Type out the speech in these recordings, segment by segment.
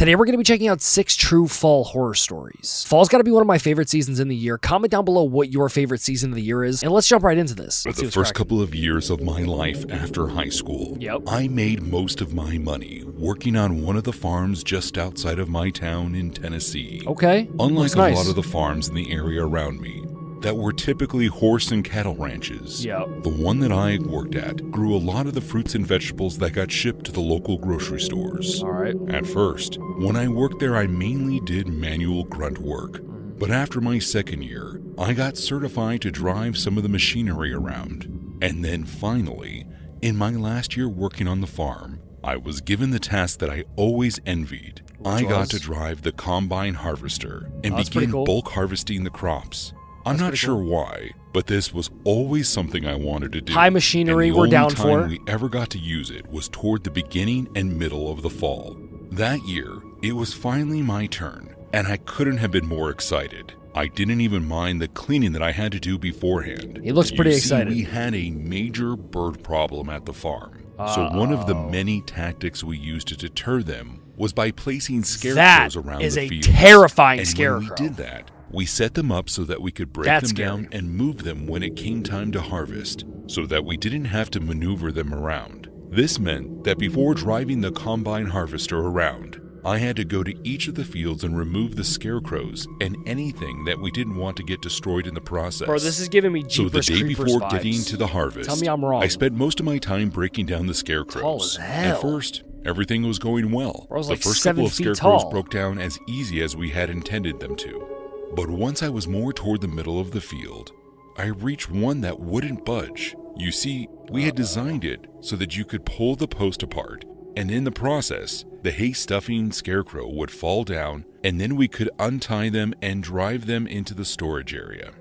Today we're going to be checking out 6 true fall horror stories. Fall's got to be one of my favorite seasons in the year. Comment down below what your favorite season of the year is, and let's jump right into this. For the first couple of years of my life after high school, I made most of my money working on one of the farms just outside of my town in Tennessee. Okay. Unlike a lot of the farms in the area around me that were typically horse and cattle ranches, the one that I worked at grew a lot of the fruits and vegetables that got shipped to the local grocery stores. At first, when I worked there, I mainly did manual grunt work. But after my second year, I got certified to drive some of the machinery around. And then finally, in my last year working on the farm, I was given the task that I always envied. I got to drive the combine harvester and begin bulk harvesting the crops. I'm not sure why, but this was always something I wanted to do. High machinery we're down for. The only time we ever got to use it was toward the beginning and middle of the fall. That year, it was finally my turn, and I couldn't have been more excited. I didn't even mind the cleaning that I had to do beforehand. He looks pretty excited. We had a major bird problem at the farm. So one of the many tactics we used to deter them was by placing scarecrows around the fields. That is a terrifying scarecrow. And when we did that, we set them up so that we could break them down and move them when it came time to harvest, so that we didn't have to maneuver them around. This meant that before driving the combine harvester around, I had to go to each of the fields and remove the scarecrows and anything that we didn't want to get destroyed in the process. Bro, this is giving me Jeepers So the day Creepers before vibes. getting to the harvest, tell me I'm wrong. I spent most of my time breaking down the scarecrows. Tall as hell. At first, everything was going well. Bro's The like first 7 couple of feet scarecrows tall. broke down as easy as we had intended them to. But once I was more toward the middle of the field, I reached one that wouldn't budge. You see, we had designed it so that you could pull the post apart, and in the process, the hay-stuffing scarecrow would fall down, and then we could untie them and drive them into the storage area.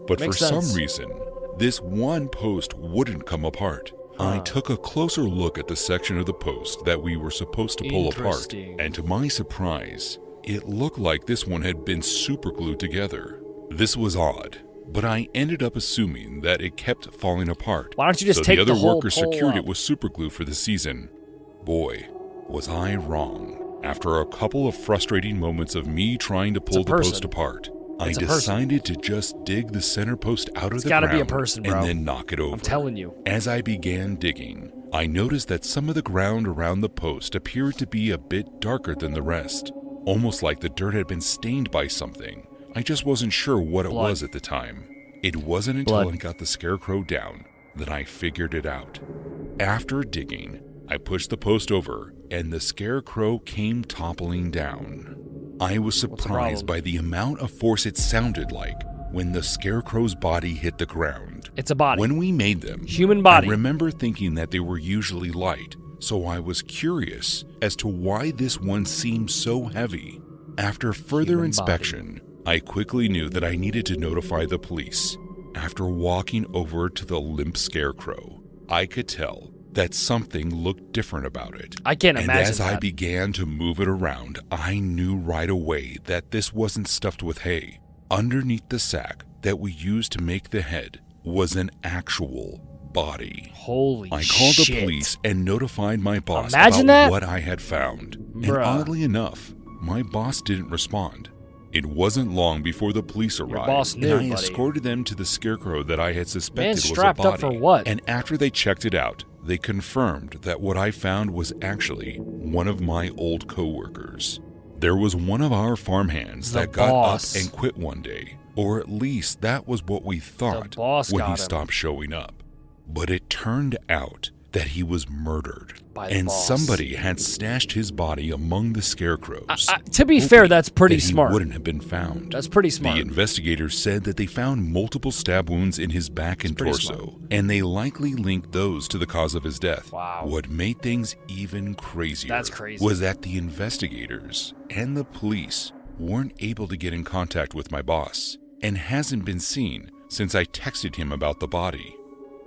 But for some reason, this one post wouldn't come apart. I took a closer look at the section of the post that we were supposed to pull apart, and to my surprise, it looked like this one had been superglued together. This was odd, but I ended up assuming that it kept falling apart. Why don't you just take the other whole workers pole secured up? It with superglue for the season. Boy, was I wrong. After a couple of frustrating moments of me trying to pull the post apart, I decided to just dig the center post out of the ground be a person, bro. and then knock it over. I'm telling you. As I began digging, I noticed that some of the ground around the post appeared to be a bit darker than the rest. Almost like the dirt had been stained by something. I just wasn't sure what it was at the time. It wasn't until I got the scarecrow down that I figured it out. After digging, I pushed the post over and the scarecrow came toppling down. I was surprised by the amount of force it sounded like when the scarecrow's body hit the ground. It's a body. When we made them, human body. I remember thinking that they were usually light. So I was curious as to why this one seemed so heavy. After further inspection, I quickly knew that I needed to notify the police. After walking over to the limp scarecrow, I could tell that something looked different about it. I can't imagine And as I began to move it around, I knew right away that this wasn't stuffed with hay. Underneath the sack that we used to make the head was an actual body. Holy shit. I called the police and notified my boss Imagine about that. what I had found. Bruh. And oddly enough, my boss didn't respond. It wasn't long before the police arrived, Your boss knew, and I buddy. escorted them to the scarecrow that I had suspected Man was a strapped body. up for what? And after they checked it out, they confirmed that what I found was actually one of my old coworkers. There was one of our farmhands that got up and quit one day, or at least that was what we thought when he stopped showing up. But it turned out that he was murdered, and somebody had stashed his body among the scarecrows. To be fair, that's pretty smart. He wouldn't have been found. That's pretty smart. The investigators said that they found multiple stab wounds in his back and torso, and they likely linked those to the cause of his death. Wow. What made things even crazier was that the investigators and the police weren't able to get in contact with my boss, and hasn't been seen since I texted him about the body.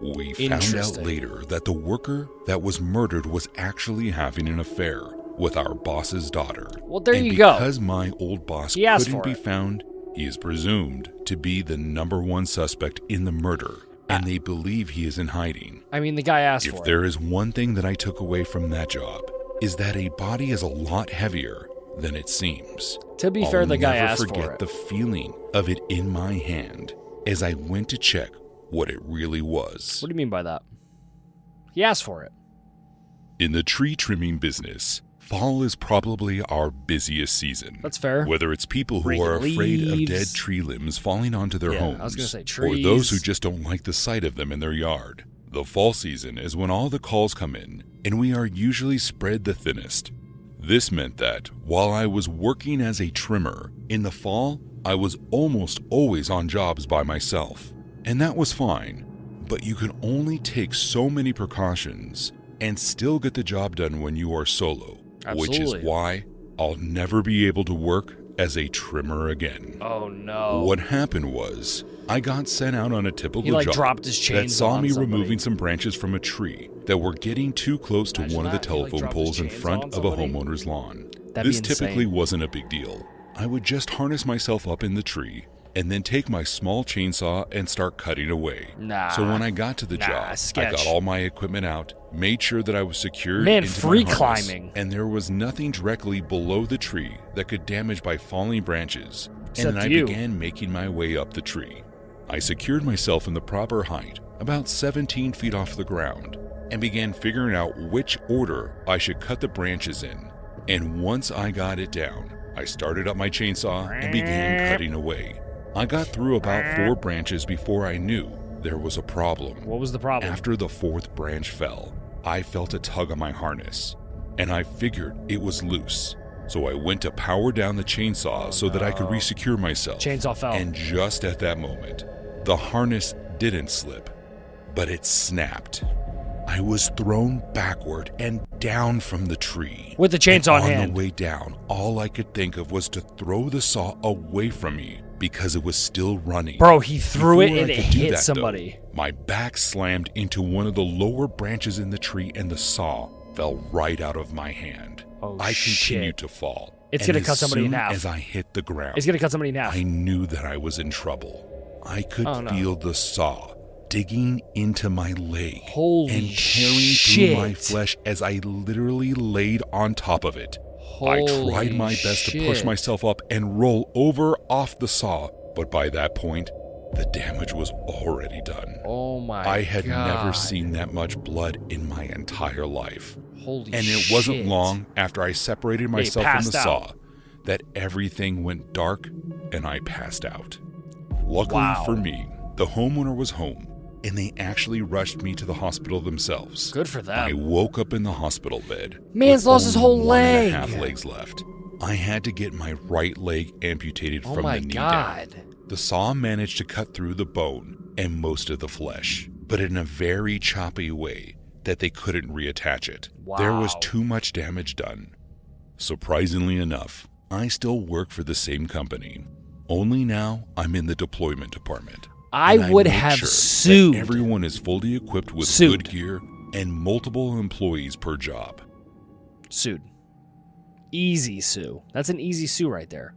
We found out later that the worker that was murdered was actually having an affair with our boss's daughter. Well, there you go. go. Because my old boss couldn't be found, he is presumed to be the #1 suspect in the murder, and they believe he is in hiding. I mean, the guy asked for it. If there is one thing that I took away from that job, is that a body is a lot heavier than it seems. To be fair, the guy asked for I'll never forget the feeling of it in my hand as I went to check what it really was. What do you mean by that? He asked for it. In the tree trimming business, fall is probably our busiest season. That's fair. Whether it's people who are afraid of dead tree limbs falling onto their homes, I was gonna say trees, or those who just don't like the sight of them in their yard. The fall season is when all the calls come in, and we are usually spread the thinnest. This meant that, while I was working as a trimmer, in the fall, I was almost always on jobs by myself. And that was fine, but you can only take so many precautions and still get the job done when you are solo. Absolutely. Which is why I'll never be able to work as a trimmer again. Oh no. What happened was, I got sent out on a typical job dropped his chainsaw that saw on me somebody. removing some branches from a tree that were getting too close to one of the telephone poles in front of a homeowner's lawn. This typically wasn't a big deal. I would just harness myself up in the tree and then take my small chainsaw and start cutting away. So when I got to the job, I got all my equipment out, made sure that I was secured into free my harness, climbing. and there was nothing directly below the tree that could damage by falling branches. And then I began making my way up the tree. I secured myself in the proper height, about 17 feet off the ground, and began figuring out which order I should cut the branches in. And once I got it down, I started up my chainsaw and began cutting away. I got through about 4 branches before I knew there was a problem. What was the problem? After the 4th branch fell, I felt a tug on my harness, and I figured it was loose. So I went to power down the chainsaw so that I could resecure myself. Chainsaw fell. And just at that moment, the harness didn't slip, but it snapped. I was thrown backward and down from the tree. With the chainsaw in hand. On the way down, all I could think of was to throw the saw away from me because it was still running. Bro, he threw it and it Before I could do hit that, somebody. though, my back slammed into one of the lower branches in the tree and the saw fell right out of my hand. I continued to fall. It's going to cut somebody in half. As I hit the ground, It's going to cut somebody in half. I knew that I was in trouble. I could feel the saw digging into my leg and tearing through my flesh as I literally laid on top of it. I tried my best to push myself up and roll over off the saw, but by that point, the damage was already done. Oh my God. I had never seen that much blood in my entire life. Holy and it wasn't long after I separated myself from the saw that everything went dark and I passed out. Luckily for me, the homeowner was home, and they actually rushed me to the hospital themselves. Good for them. I woke up in the hospital bed. Man's lost his whole leg. 1.5 legs left. I had to get my right leg amputated from the knee down. The saw managed to cut through the bone and most of the flesh, but in a very choppy way that they couldn't reattach it. There was too much damage done. Surprisingly enough, I still work for the same company. Only now I'm in the deployment department. I would have sued. Everyone is fully equipped with good gear and multiple employees per job. Sued. Easy sue. That's an easy sue right there.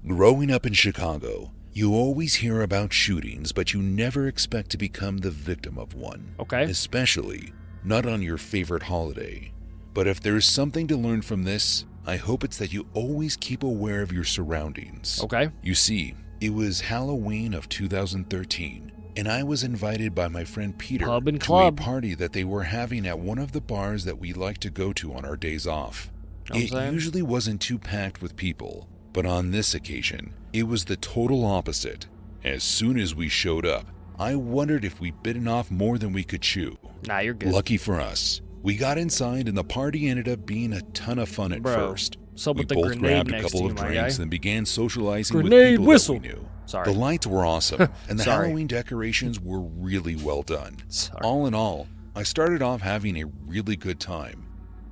Growing up in Chicago, you always hear about shootings, but you never expect to become the victim of one. Okay. Especially not on your favorite holiday. But if there's something to learn from this, I hope it's that you always keep aware of your surroundings. Okay. You see, it was Halloween of 2013, and I was invited by my friend Peter to a party that they were having at one of the bars that we like to go to on our days off. It usually wasn't too packed with people, but on this occasion, it was the total opposite. As soon as we showed up, I wondered if we'd bitten off more than we could chew. Nah, you're good. Lucky for us, we got inside and the party ended up being a ton of fun at first. We both grabbed a couple of drinks and began socializing with people that we knew. The lights were awesome, and the Halloween decorations were really well done. All in all, I started off having a really good time.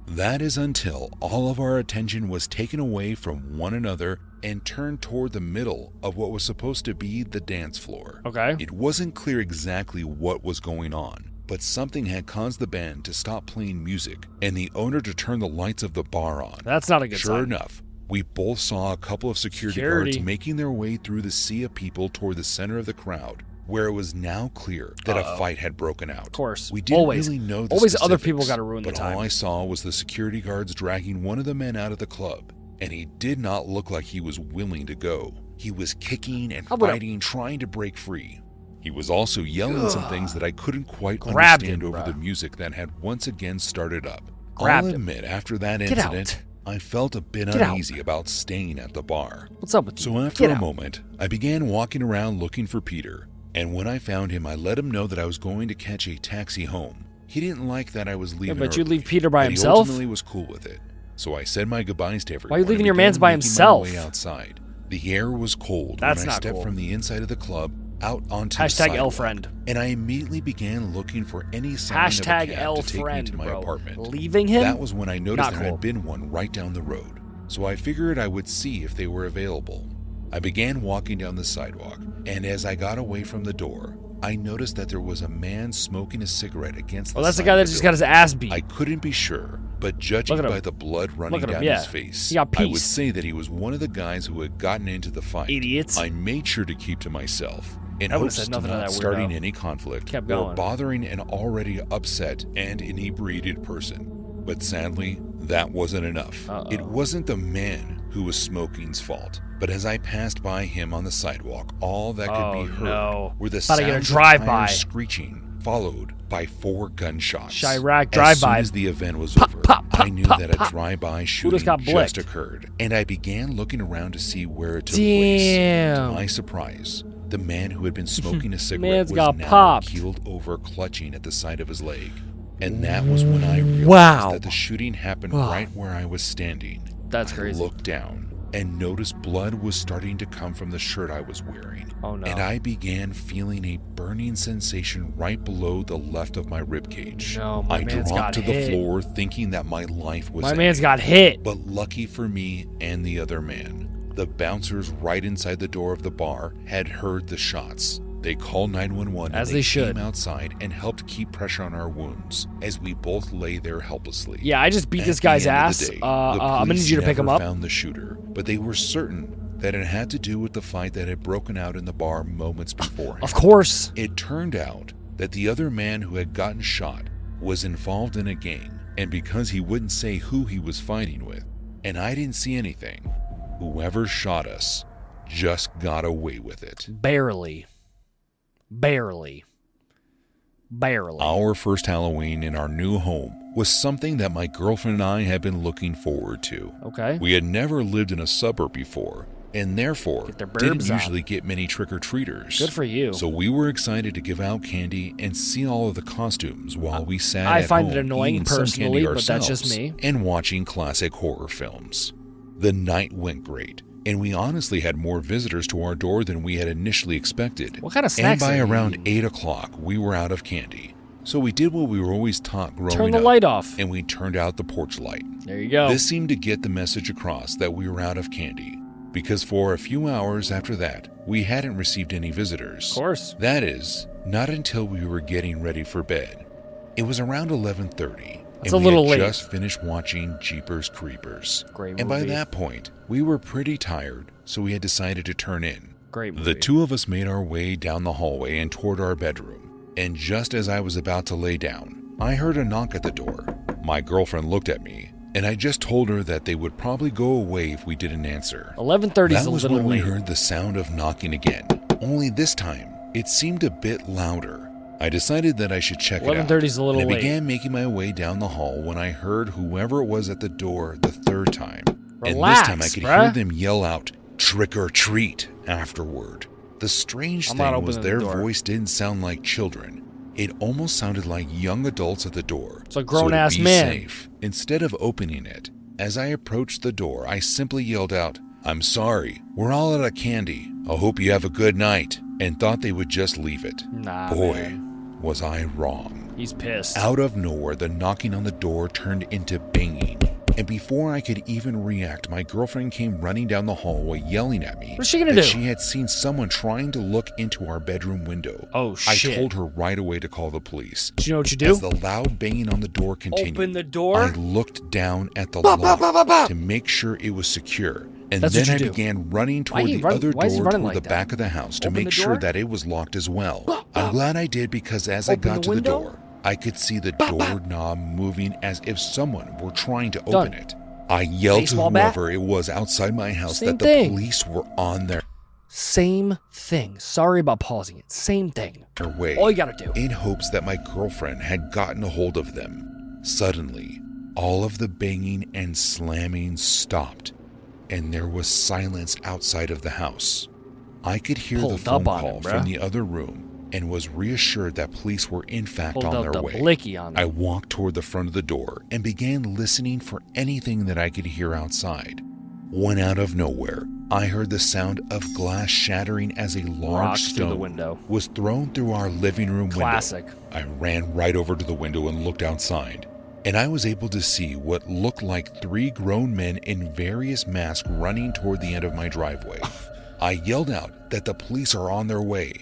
That is until all of our attention was taken away from one another and turned toward the middle of what was supposed to be the dance floor. Okay. It wasn't clear exactly what was going on, but something had caused the band to stop playing music and the owner to turn the lights of the bar on. That's not a good sign. Sure enough, we both saw a couple of security guards making their way through the sea of people toward the center of the crowd where it was now clear that a fight had broken out. Of course. We didn't Always. really know the Always other specifics, people gotta ruin the but time. all I saw was the security guards dragging one of the men out of the club, and he did not look like he was willing to go. He was kicking and fighting, trying to break free. He was also yelling some things that I couldn't quite understand over the music that had once again started up. I'll admit, after that incident, I felt a bit uneasy about staying at the bar. What's up with you? So after a moment, I began walking around looking for Peter, and when I found him, I let him know that I was going to catch a taxi home. He didn't like that I was leaving but early, you leave Peter by but himself? He ultimately was cool with it. So I said my goodbyes to everyone. Why are you leaving your began mans by making himself? My way outside. The air was cold That's when I not stepped cool. from the inside of the club out onto the Hashtag sidewalk, L-friend. and I immediately began looking for any sign of a Hashtag cab to take me L-friend, to my bro. apartment. Leaving him? That was when I noticed Not there cool. had been one right down the road, so I figured I would see if they were available. I began walking down the sidewalk, and as I got away from the door, I noticed that there was a man smoking a cigarette against the Oh, that's the side guy of that the just building. got his ass beat. I couldn't be sure, but judging Look at him. by the blood running Look at him, down yeah. his face, He got I would pieced. say that he was one of the guys who had gotten into the fight. Idiots. I made sure to keep to myself in I would've hopes said of nothing to not that starting weirdo. any conflict Kept or going. bothering an already upset and inebriated person. But sadly, that wasn't enough. It wasn't the man who was smoking's fault, but as I passed by him on the sidewalk, all that could be heard were the About to get a sounds of drive-by. tires screeching, followed by 4 gunshots. Chirac As drive-by. soon as the event was over, I knew that a drive-by shooting got blicked? just occurred, and I began looking around to see where it took Damn. place. To my surprise, the man who had been smoking a cigarette Man's was got now popped. keeled over, clutching at the side of his leg. And that was when I realized Wow. that the shooting happened right where I was standing. That's I crazy. looked down and noticed blood was starting to come from the shirt I was wearing. Oh, no. And I began feeling a burning sensation right below the left of my ribcage. No, my I man's dropped got to the hit. floor thinking that my life was My man's ending. got hit. But lucky for me and the other man, the bouncers right inside the door of the bar had heard the shots. They called 911 As and they should. came outside and helped keep pressure on our wounds as we both lay there helplessly. Yeah, I just beat At this the guy's end of ass. the day, the I'm gonna need police you to pick him never up. found the shooter, but they were certain that it had to do with the fight that had broken out in the bar moments beforehand. Of course. It turned out that the other man who had gotten shot was involved in a gang, and because he wouldn't say who he was fighting with, and I didn't see anything, whoever shot us just got away with it. Barely. Barely. Barely. Our first Halloween in our new home was something that my girlfriend and I had been looking forward to. Okay. We had never lived in a suburb before, and therefore Get their didn't burbs on. usually get many trick-or-treaters. Good for you. So we were excited to give out candy and see all of the costumes while we sat I at find it home annoying eating some personally, candy but that's just ourselves me. and watching classic horror films. The night went great, and we honestly had more visitors to our door than we had initially expected. What kind of And snacks by are you around eating? 8 o'clock, we were out of candy. So we did what we were always taught growing up. Turn the light off. And we turned out the porch light. There you go. This seemed to get the message across that we were out of candy, because for a few hours after that, we hadn't received any visitors. Of course. That is, not until we were getting ready for bed. It was around 11:30, That's and a we little had late. just finished watching Jeepers Creepers. Great And by movie. that point, we were pretty tired, so we had decided to turn in. Great movie. The two of us made our way down the hallway and toward our bedroom. And just as I was about to lay down, I heard a knock at the door. My girlfriend looked at me, and I just told her that they would probably go away if we didn't answer. 11:30 is That a was little when we late. heard the sound of knocking again, only this time it seemed a bit louder. I decided that I should check it out. 11:30 is a little and I late. began making my way down the hall when I heard whoever it was at the door the third time. And Relax, this time I could bruh. hear them yell out, "Trick or treat," afterward. The strange I'm not thing was opening the their door. voice didn't sound like children. It almost sounded like young adults at the door. It's a grown-ass so to be man. safe, instead of opening it, as I approached the door, I simply yelled out, "I'm sorry, we're all out of candy. I hope you have a good night," and thought they would just leave it. Nah, Boy, man. was I wrong. He's pissed. Out of nowhere, the knocking on the door turned into banging, And before I could even react, my girlfriend came running down the hallway yelling at me What's she gonna that do? she had seen someone trying to look into our bedroom window. Oh, shit. I told her right away to call the police. Do you know what you do? As the loud banging on the door continued, Open the door. I looked down at the lock to make sure it was secure. And That's then what you I do. began running Why toward he the run- other why is he door running toward like the that? back of the house to Open the make sure door? that it was locked as well. I'm glad I did, because as I Open got the to the window? door, I could see the doorknob moving as if someone were trying to open it. I yelled Baseball to bat? whoever it was outside my house Same that the thing. police were on their Same thing. Sorry about pausing it. Same thing. way, All you gotta do. in hopes that my girlfriend had gotten a hold of them. Suddenly, all of the banging and slamming stopped, and there was silence outside of the house. I could hear the Pulled phone up on call him, from bruh. the other room and was reassured that police were in fact Pulled on out their the way. blicky on I him. walked toward the front of the door and began listening for anything that I could hear outside. When out of nowhere, I heard the sound of glass shattering as a large Rocked through the stone window. was thrown through our living room Classic. window. I ran right over to the window and looked outside, and I was able to see what looked like 3 grown men in various masks running toward the end of my driveway. I yelled out that the police are on their way,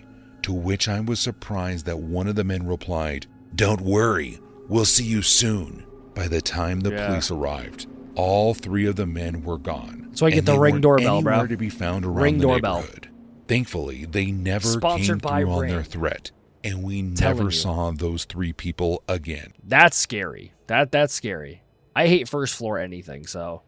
to which I was surprised that one of the men replied, "Don't worry, we'll see you soon." By the time the police arrived, all 3 of the men were gone. So I get and the they ring weren't doorbell, bro. anywhere to be found around Ring the doorbell. neighborhood. Thankfully, they never Sponsored came by through on Ring. their threat, and we Telling never you. saw those 3 people again. That's scary. That's scary. I hate first floor anything, so.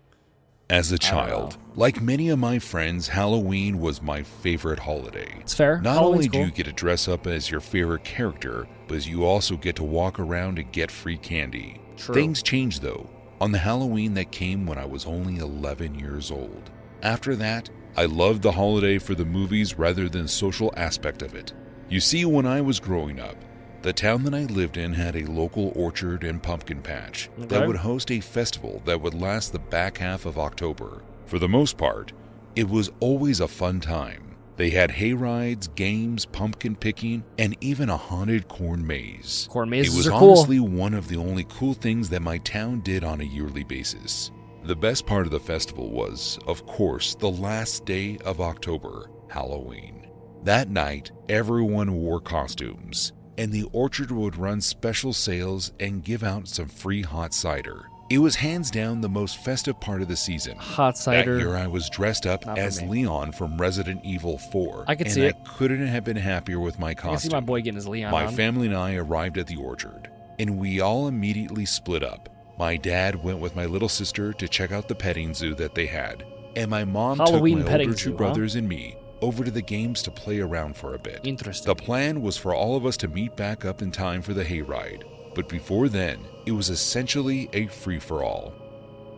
As a I don't child, know. like many of my friends, Halloween was my favorite holiday. It's fair. Not Halloween's only do cool. you get to dress up as your favorite character, but you also get to walk around and get free candy. True. Things changed though, on the Halloween that came when I was only 11 years old. After that, I loved the holiday for the movies rather than social aspect of it. You see, when I was growing up, the town that I lived in had a local orchard and pumpkin patch that Okay. would host a festival that would last the back half of October. For the most part, it was always a fun time. They had hay rides, games, pumpkin picking, and even a haunted corn maze. Corn It mazes was are cool. honestly one of the only cool things that my town did on a yearly basis. The best part of the festival was, of course, the last day of October, Halloween. That night, everyone wore costumes, and the orchard would run special sales and give out some free hot cider. It was hands down the most festive part of the season. Hot cider. That year I was dressed up Not for as me. Leon from Resident Evil 4. I could and see it. I couldn't have been happier with my I can see costume. my boy getting his Leon My on. family and I arrived at the orchard, and we all immediately split up. My dad went with my little sister to check out the petting zoo that they had, and my mom Halloween took my petting older zoo, 2 huh? brothers and me over to the games to play around for a bit. Interesting. The plan was for all of us to meet back up in time for the hayride, but before then, it was essentially a free-for-all.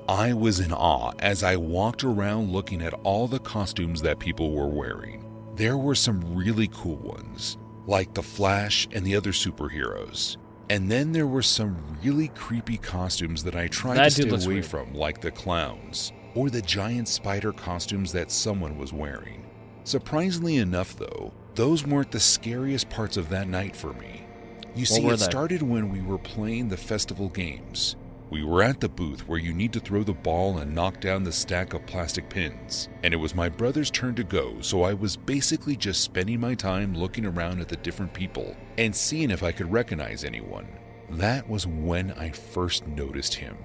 I was in awe as I walked around looking at all the costumes that people were wearing. There were some really cool ones, like the Flash and the other superheroes. And then there were some really creepy costumes that I tried That to dude stay looks away weird. from, like the clowns, or the giant spider costumes that someone was wearing. Surprisingly enough though, those weren't the scariest parts of that night for me. You see, were it they? started when we were playing the festival games. We were at the booth where you need to throw the ball and knock down the stack of plastic pins, and it was my brother's turn to go, so I was basically just spending my time looking around at the different people and seeing if I could recognize anyone. That was when I first noticed him.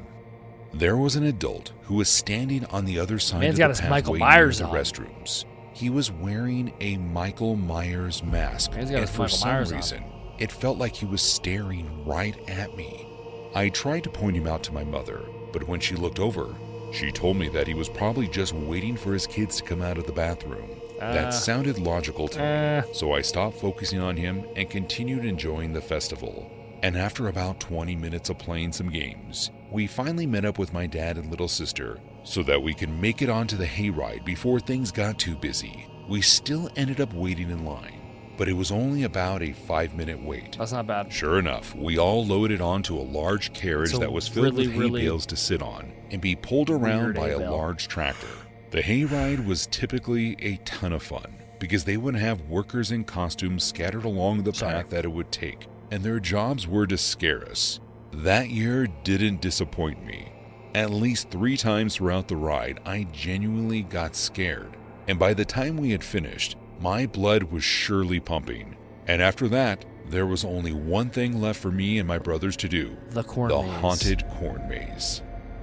There was an adult who was standing on the other side Man's of got the his pathway Michael near Myers the on. restrooms. He was wearing a Michael Myers mask, Man's got and his for Michael some Myers on. reason, it felt like he was staring right at me. I tried to point him out to my mother, but when she looked over, she told me that he was probably just waiting for his kids to come out of the bathroom. That sounded logical to me, so I stopped focusing on him and continued enjoying the festival. And after about 20 minutes of playing some games, we finally met up with my dad and little sister so that we could make it onto the hayride before things got too busy. We still ended up waiting in line, but it was only about a 5-minute wait. That's not bad. Sure enough, we all loaded onto a large carriage So that was filled with hay really bales to sit on and be pulled around weird by hay a bale. large tractor. The hayride was typically a ton of fun because they would have workers in costumes scattered along the path that it would take, and their jobs were to scare us. That year didn't disappoint me. At least 3 times throughout the ride, I genuinely got scared. And by the time we had finished, my blood was surely pumping. And after that, there was only one thing left for me and my brothers to do. The corn The maze. haunted corn maze.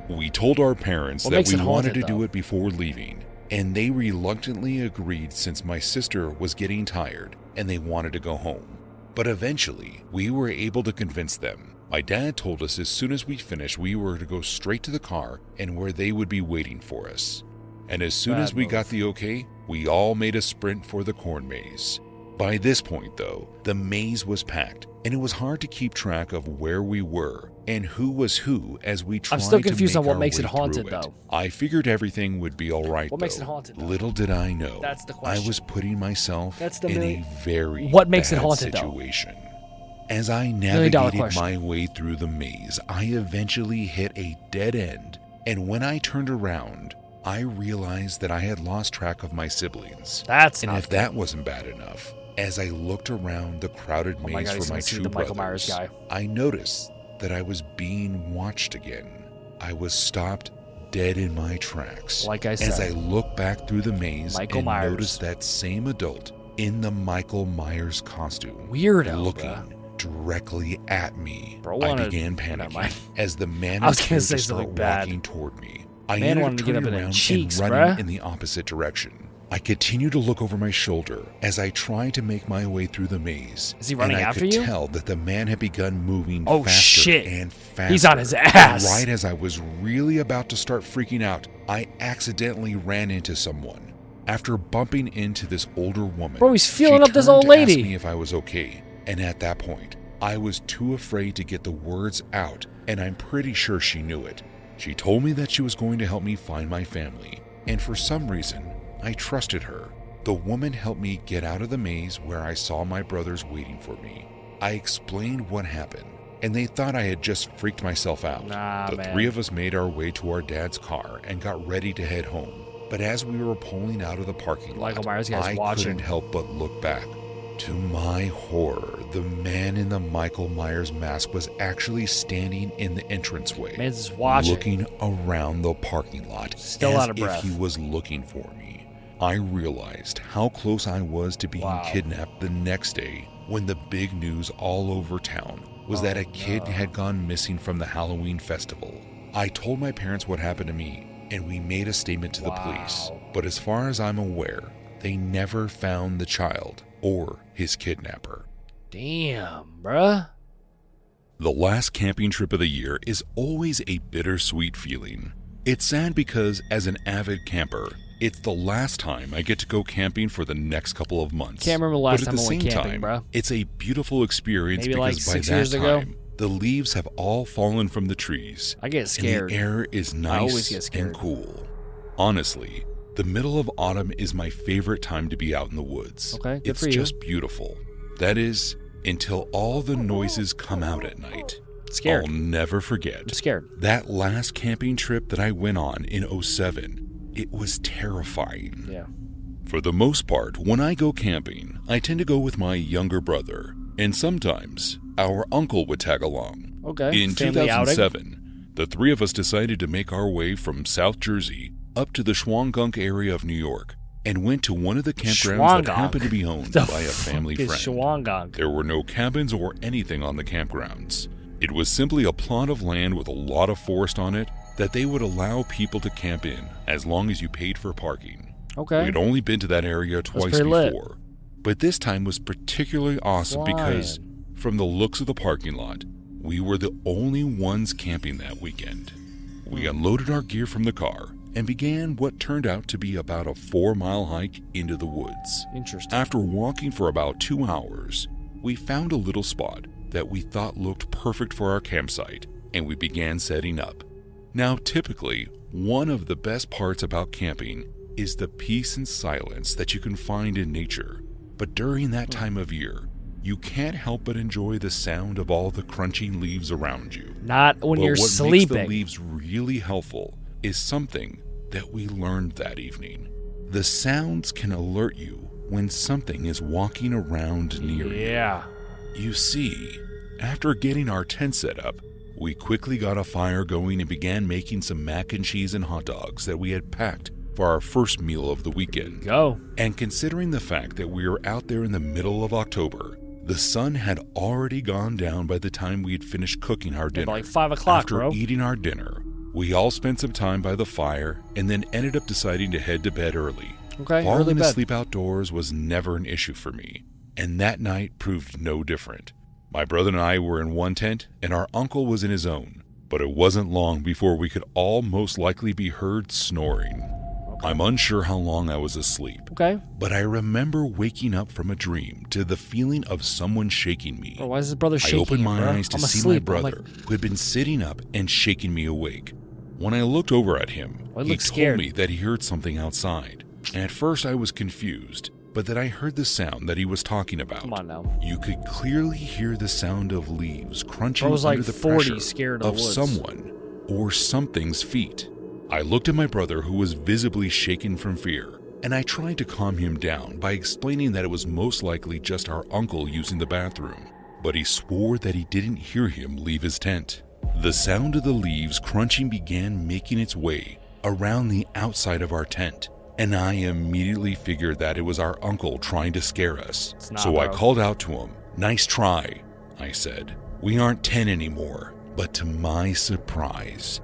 We told our parents What that makes we it wanted to haunted, do though? it before leaving, and they reluctantly agreed since my sister was getting tired and they wanted to go home. But eventually, we were able to convince them. My dad told us as soon as we finished, we were to go straight to the car and where they would be waiting for us. And as soon as we got the okay, we all made a sprint for the corn maze. By this point, though, the maze was packed, and it was hard to keep track of where we were and who was who as we tried I'm still to confused make on what our makes it way haunted, through it. though. I figured everything would be all right, What though. makes it haunted, though? Little did I know, That's the I question. was putting myself That's the in million- a very What makes it bad haunted, though? situation. As I $1 million navigated question. my way through the maze, I eventually hit a dead end, and when I turned around, I realized that I had lost track of my siblings. That's And not if that wasn't bad enough, as I looked around the crowded Oh my maze God, he's for my gonna see two the brothers, Michael Myers guy. I noticed that I was being watched again. I was stopped dead in my tracks. Like I as said. I looked back through the maze Michael and Myers. noticed that same adult in the Michael Myers costume, Weirdo, looking bruh. directly at me. Bro I wanted- began Never panicking mind. as the man I was appeared gonna to say start something bad. walking toward me. I Man ended wanted up to get turning up in around the cheeks, and running bruh. in the opposite direction. I continued to look over my shoulder as I tried to make my way through the maze. Is he running and I after could you? tell that the man had begun moving Oh, faster shit. and faster. He's on his And ass. right as I was really about to start freaking out, I accidentally ran into someone. After bumping into this older woman, Bro, he's feeling she up this turned old to ask lady. me if I was okay. And at that point, I was too afraid to get the words out, and I'm pretty sure she knew it. She told me that she was going to help me find my family, and for some reason, I trusted her. The woman helped me get out of the maze where I saw my brothers waiting for me. I explained what happened, and they thought I had just freaked myself out. Nah, The man. 3 of us made our way to our dad's car and got ready to head home. But as we were pulling out of the parking lot, Michael Myers guy's I watching. couldn't help but look back. To my horror, the man in the Michael Myers mask was actually standing in the entranceway, Man's just watching. looking around the parking lot Still as out of if breath. he was looking for me. I realized how close I was to being Wow. kidnapped the next day when the big news all over town was that a kid had gone missing from the Halloween festival. I told my parents what happened to me, and we made a statement to the police. Wow. But as far as I'm aware, they never found the child or his kidnapper. Damn, bruh. The last camping trip of the year is always a bittersweet feeling. It's sad because, as an avid camper, it's the last time I get to go camping for the next couple of months. Can't remember the last but at time the I went same camping, time, bro. it's a beautiful experience Maybe because like by 6 that years ago? time, the leaves have all fallen from the trees. I get scared. And the air is always nice get scared. and cool. Honestly, the middle of autumn is my favorite time to be out in the woods. Okay, good it's for you. just beautiful. That is, until all the noises come out at night. Scared. I'll never forget. I'm scared. That last camping trip that I went on in '07, it was terrifying. Yeah. For the most part, when I go camping, I tend to go with my younger brother, and sometimes our uncle would tag along. Okay. In Family outing. 2007, the 3 of us decided to make our way from South Jersey up to the Shwangunk area of New York and went to one of the campgrounds that happened to be owned The by a family fuck is friend. Shwangunk? There were no cabins or anything on the campgrounds. It was simply a plot of land with a lot of forest on it that they would allow people to camp in as long as you paid for parking. Okay. We'd only been to that area twice pretty lit. before, but this time was particularly awesome because, from the looks of the parking lot, we were the only ones camping that weekend. We unloaded our gear from the car and began what turned out to be about a 4-mile hike into the woods. Interesting. After walking for about 2 hours, we found a little spot that we thought looked perfect for our campsite, and we began setting up. Now, typically, one of the best parts about camping is the peace and silence that you can find in nature. But during that time of year, you can't help but enjoy the sound of all the crunching leaves around you. Not when But you're what sleeping. makes the leaves really helpful is something that we learned that evening. The sounds can alert you when something is walking around near you. Yeah. You see, after getting our tent set up, We quickly got a fire going and began making some mac and cheese and hot dogs that we had packed for our first meal of the weekend. Go. And considering the fact that we were out there in the middle of October, the sun had already gone down by the time we had finished cooking our dinner. Like 5 o'clock, After bro. eating our dinner, we all spent some time by the fire and then ended up deciding to head to bed early. Okay, early Falling bed. asleep outdoors was never an issue for me, and that night proved no different. My brother and I were in one tent, and our uncle was in his own, but it wasn't long before we could all most likely be heard snoring. Okay. I'm unsure how long I was asleep, Okay. but I remember waking up from a dream to the feeling of someone shaking me. Bro, why is his brother shaking I opened him, my bro? eyes to I'm see asleep. my I'm brother, like, who had been sitting up and shaking me awake. When I looked over at him, Well, he he looked told scared. me that he heard something outside. And at first I was confused, but then I heard the sound that he was talking about. come on now. You could clearly hear the sound of leaves crunching Bro's like under the 40, pressure scared of of the woods. someone or something's feet. I looked at my brother, who was visibly shaken from fear, and I tried to calm him down by explaining that it was most likely just our uncle using the bathroom, but he swore that he didn't hear him leave his tent. The sound of the leaves crunching began making its way around the outside of our tent, and I immediately figured that it was our uncle trying to scare us. It's not, So I bro. called out to him. "Nice try," I said. "We aren't 10 anymore." But to my surprise,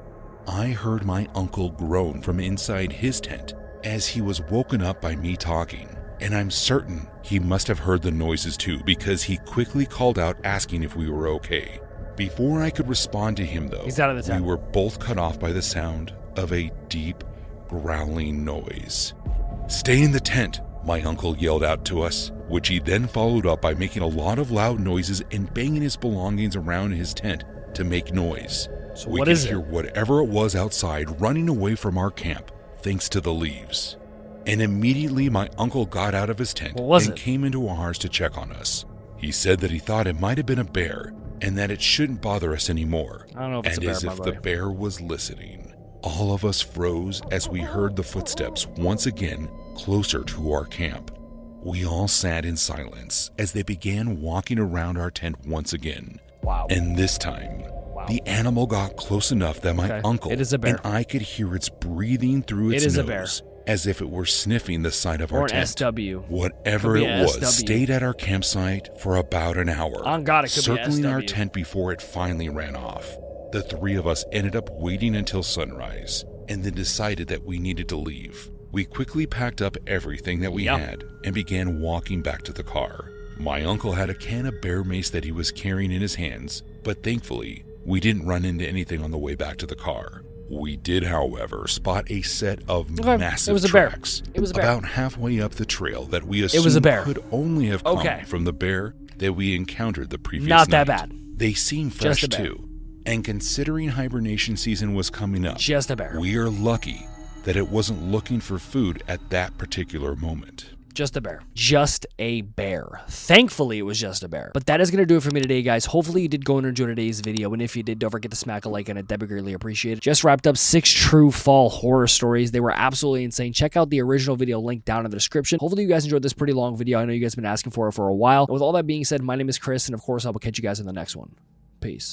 I heard my uncle groan from inside his tent as he was woken up by me talking. And I'm certain he must have heard the noises too, because he quickly called out asking if we were okay. Before I could respond to him though, He's out of the tent. we were both cut off by the sound of a deep, growling noise. "Stay in the tent," my uncle yelled out to us, which he then followed up by making a lot of loud noises and banging his belongings around his tent to make noise. So We what could is hear it? whatever it was outside running away from our camp thanks to the leaves. And immediately my uncle got out of his tent What was and it? came into ours to check on us. He said that he thought it might have been a bear and that it shouldn't bother us anymore. I don't know if it's And a bear, as my if the boy. bear was listening, all of us froze as we heard the footsteps once again closer to our camp. We all sat in silence as they began walking around our tent once again. Wow. And this time, Wow. the animal got close enough that my Okay. uncle It is a bear. and I could hear its breathing through its It is a nose bear. as if it were sniffing the side of Or our an tent. SW. Whatever Could be it a was SW. stayed at our campsite for about an hour, On God, it could be a circling our SW. tent before it finally ran off. The three of us ended up waiting until sunrise and then decided that we needed to leave. We quickly packed up everything that we Yep. had and began walking back to the car. My uncle had a can of bear mace that he was carrying in his hands, but thankfully, we didn't run into anything on the way back to the car. We did, however, spot a set of Okay, massive it was a bear. tracks It was a bear. about halfway up the trail that we was a assumed bear. could only have come Okay. from the bear that we encountered the previous Not that night. bad. They seem fresh Just a bear. too. And considering hibernation season was coming up, Just a bear. we are lucky that it wasn't looking for food at that particular moment. Just a bear. Just a bear. Thankfully, it was just a bear. But that is going to do it for me today, guys. Hopefully, you did go and enjoy today's video. And if you did, don't forget to smack a like on it. That'd be greatly appreciated. Just wrapped up 6 true fall horror stories. They were absolutely insane. Check out the original video link down in the description. Hopefully, you guys enjoyed this pretty long video. I know you guys have been asking for it for a while. And with all that being said, my name is Chris. And of course, I will catch you guys in the next one. Peace.